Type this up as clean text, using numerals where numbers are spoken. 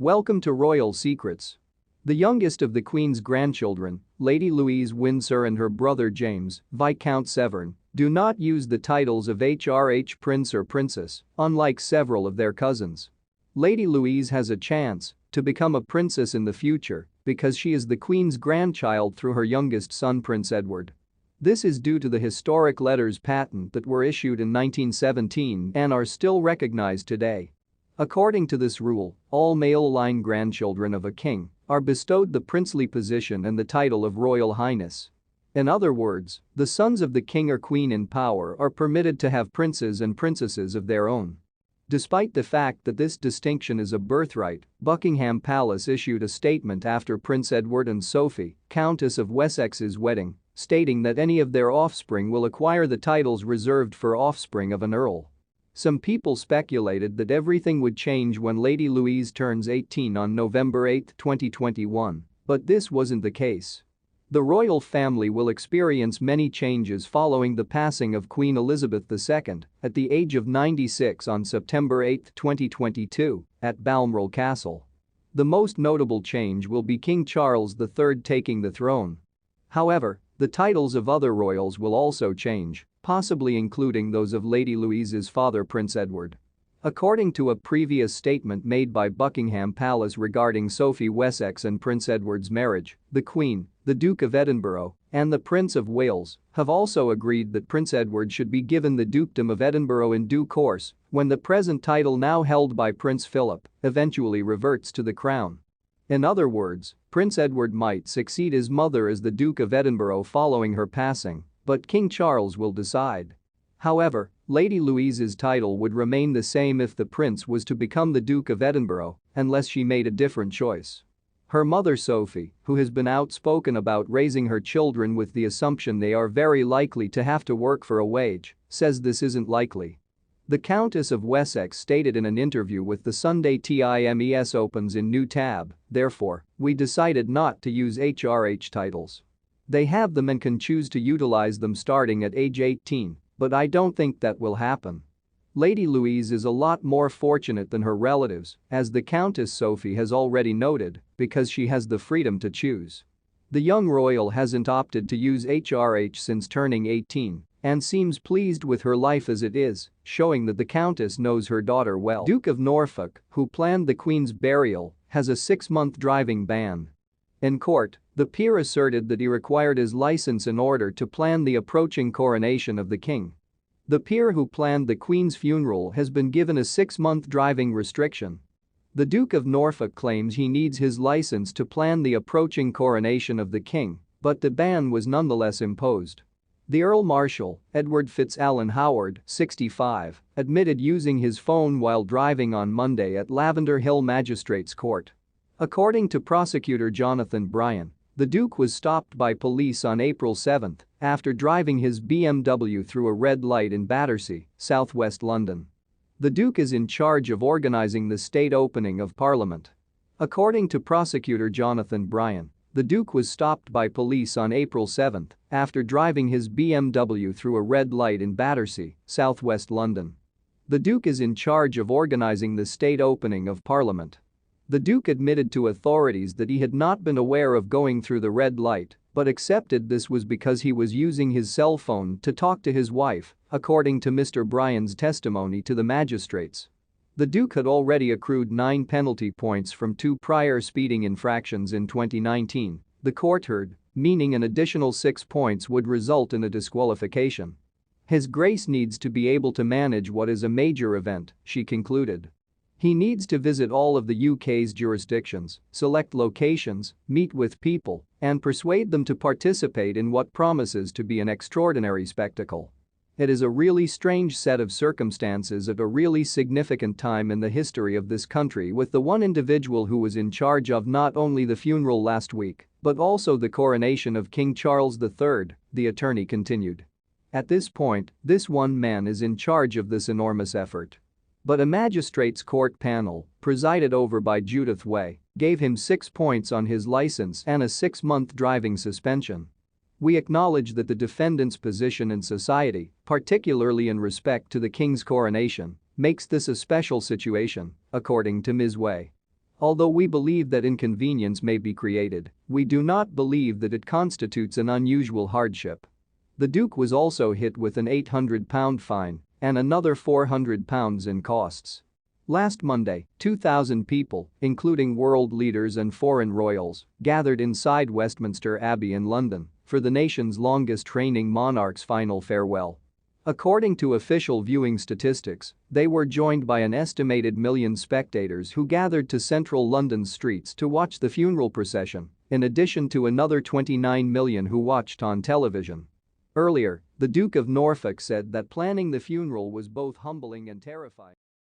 Welcome to Royal Secrets. The youngest of the Queen's grandchildren, Lady Louise Windsor and her brother James, Viscount Severn, do not use the titles of HRH Prince or Princess, unlike several of their cousins. Lady Louise has a chance to become a princess in the future because she is the Queen's grandchild through her youngest son Prince Edward. This is due to the historic letters patent that were issued in 1917 and are still recognized today. According to this rule, all male-line grandchildren of a king are bestowed the princely position and the title of Royal Highness. In other words, the sons of the king or queen in power are permitted to have princes and princesses of their own. Despite the fact that this distinction is a birthright, Buckingham Palace issued a statement after Prince Edward and Sophie, Countess of Wessex's wedding, stating that any of their offspring will acquire the titles reserved for offspring of an earl. Some people speculated that everything would change when Lady Louise turns 18 on November 8, 2021, but this wasn't the case. The royal family will experience many changes following the passing of Queen Elizabeth II at the age of 96 on September 8, 2022, at Balmoral Castle. The most notable change will be King Charles III taking the throne. However, the titles of other royals will also change, possibly including those of Lady Louise's father Prince Edward. According to a previous statement made by Buckingham Palace regarding Sophie Wessex and Prince Edward's marriage, the Queen, the Duke of Edinburgh, and the Prince of Wales have also agreed that Prince Edward should be given the Dukedom of Edinburgh in due course when the present title now held by Prince Philip eventually reverts to the crown. In other words, Prince Edward might succeed his mother as the Duke of Edinburgh following her passing, but King Charles will decide. However, Lady Louise's title would remain the same if the prince was to become the Duke of Edinburgh, unless she made a different choice. Her mother Sophie, who has been outspoken about raising her children with the assumption they are very likely to have to work for a wage, says this isn't likely. The Countess of Wessex stated in an interview with the Sunday Times Opens in New Tab, "Therefore, we decided not to use HRH titles. They have them and can choose to utilize them starting at age 18, but I don't think that will happen." Lady Louise is a lot more fortunate than her relatives, as the Countess Sophie has already noted, because she has the freedom to choose. The young royal hasn't opted to use HRH since turning 18 and seems pleased with her life as it is, showing that the Countess knows her daughter well. Duke of Norfolk, who planned the Queen's burial, has a 6-month driving ban. In court, the peer asserted that he required his license in order to plan the approaching coronation of the king. The peer who planned the Queen's funeral has been given a 6-month driving restriction. The Duke of Norfolk claims he needs his license to plan the approaching coronation of the king, but the ban was nonetheless imposed. The Earl Marshal, Edward Fitzalan Howard, 65, admitted using his phone while driving on Monday at Lavender Hill Magistrates Court. According to prosecutor Jonathan Bryan, the Duke was stopped by police on April 7 after driving his BMW through a red light in Battersea, southwest London. The Duke is in charge of organizing the state opening of Parliament. According to prosecutor Jonathan Bryan, the Duke was stopped by police on April 7 after driving his BMW through a red light in Battersea, southwest London. The Duke is in charge of organizing the state opening of Parliament. The Duke admitted to authorities that he had not been aware of going through the red light, but accepted this was because he was using his cell phone to talk to his wife, according to Mr. Bryan's testimony to the magistrates. The Duke had already accrued 9 penalty points from 2 prior speeding infractions in 2019, the court heard, meaning an additional 6 points would result in a disqualification. His Grace needs to be able to manage what is a major event, she concluded. He needs to visit all of the UK's jurisdictions, select locations, meet with people, and persuade them to participate in what promises to be an extraordinary spectacle. It is a really strange set of circumstances at a really significant time in the history of this country, with the one individual who was in charge of not only the funeral last week, but also the coronation of King Charles III, the attorney continued. At this point, this one man is in charge of this enormous effort. But a magistrates' court panel, presided over by Judith Way, gave him 6 points on his license and a 6-month driving suspension. We acknowledge that the defendant's position in society, particularly in respect to the king's coronation, makes this a special situation, according to Ms. Way. Although we believe that inconvenience may be created, we do not believe that it constitutes an unusual hardship. The Duke was also hit with an £800 fine and another £400 in costs. Last Monday, 2,000 people, including world leaders and foreign royals, gathered inside Westminster Abbey in London for the nation's longest reigning monarch's final farewell. According to official viewing statistics, they were joined by an estimated million spectators who gathered to central London's streets to watch the funeral procession, in addition to another 29 million who watched on television. Earlier, the Duke of Norfolk said that planning the funeral was both humbling and terrifying.